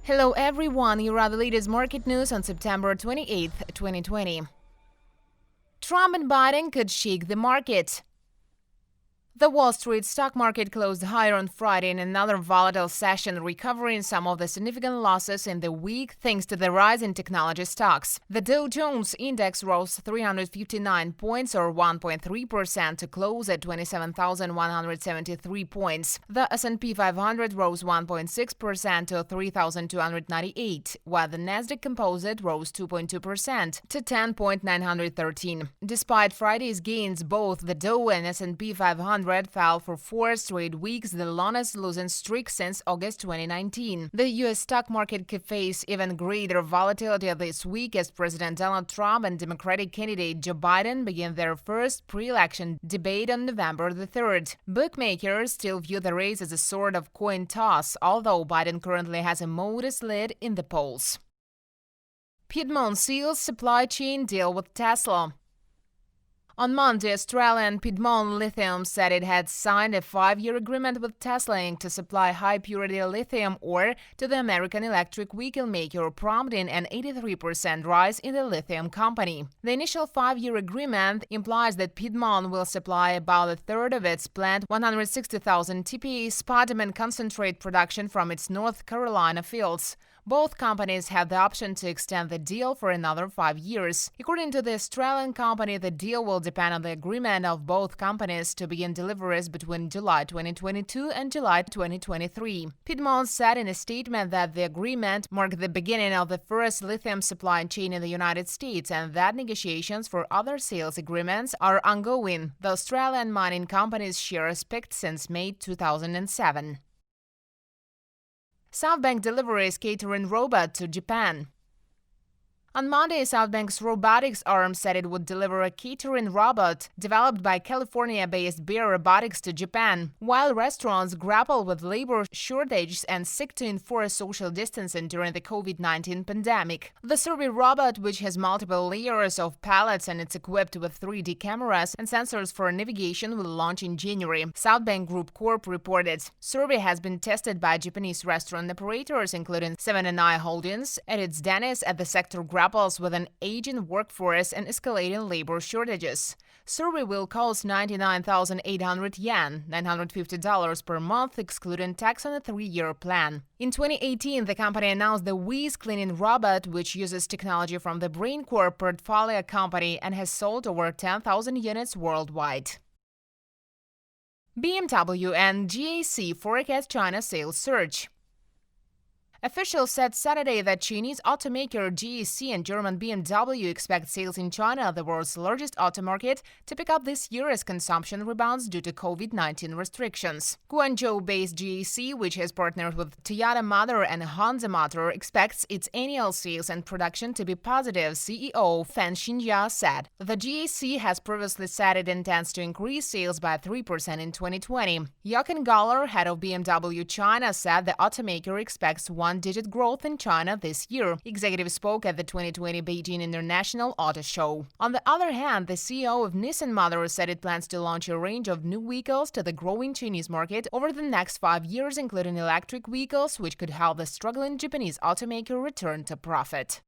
Hello everyone, here are the latest market news on September 28, 2020. Trump and Biden could shake the market. The Wall Street stock market closed higher on Friday in another volatile session, recovering some of the significant losses in the week thanks to the rise in technology stocks. The Dow Jones Index rose 359 points or 1.3% to close at 27,173 points. The S&P 500 rose 1.6% to 3,298, while the Nasdaq Composite rose 2.2% to 10,913. Despite Friday's gains, both the Dow and S&P 500 fell for 4 straight weeks, the longest losing streak since August 2019. The U.S. stock market could face even greater volatility this week as President Donald Trump and Democratic candidate Joe Biden begin their first pre-election debate on November the 3rd. Bookmakers still view the race as a sort of coin toss, although Biden currently has a modest lead in the polls. Piedmont seals supply chain deal with Tesla. On Monday, Australian Piedmont Lithium said it had signed a 5-year agreement with Tesla Inc. to supply high-purity lithium ore to the American electric vehicle maker, prompting an 83% rise in the lithium company. The initial 5-year agreement implies that Piedmont will supply about a third of its planned 160,000 TPA spodumene concentrate production from its North Carolina fields. Both companies have the option to extend the deal for another 5 years. According to the Australian company, the deal will depend on the agreement of both companies to begin deliveries between July 2022 and July 2023. Piedmont said in a statement that the agreement marked the beginning of the first lithium supply chain in the United States and that negotiations for other sales agreements are ongoing. The Australian mining company's shares peaked since May 2007. SoftBank delivers catering robot to Japan. On Monday, SoftBank's robotics arm said it would deliver a catering robot developed by California-based Bear Robotics to Japan, while restaurants grapple with labor shortages and seek to enforce social distancing during the COVID-19 pandemic. The survey robot, which has multiple layers of pallets and it's equipped with 3D cameras and sensors for navigation, will launch in January, SoftBank Group Corp reported. Survey has been tested by Japanese restaurant operators, including 7&i Holdings, at its Denny's at the sector grapples with an aging workforce and escalating labor shortages. Survey will cost 99,800 yen, $950 per month, excluding tax on a 3-year plan. In 2018, the company announced the Wheeze cleaning robot, which uses technology from the Brain Corp portfolio company and has sold over 10,000 units worldwide. BMW and GAC forecast China sales surge. Officials said Saturday that Chinese automaker GAC and German BMW expect sales in China, the world's largest auto market, to pick up this year as consumption rebounds due to COVID-19 restrictions. Guangzhou-based GAC, which has partnered with Toyota Motor and Honda Motor, expects its annual sales and production to be positive, CEO Fan Xinjia said. The GAC has previously said it intends to increase sales by 3% in 2020. Jochen Galler, head of BMW China, said the automaker expects one-digit growth in China this year. Executive spoke at the 2020 Beijing International Auto Show. On the other hand, the CEO of Nissan Motors said it plans to launch a range of new vehicles to the growing Chinese market over the next 5 years, including electric vehicles, which could help the struggling Japanese automaker return to profit.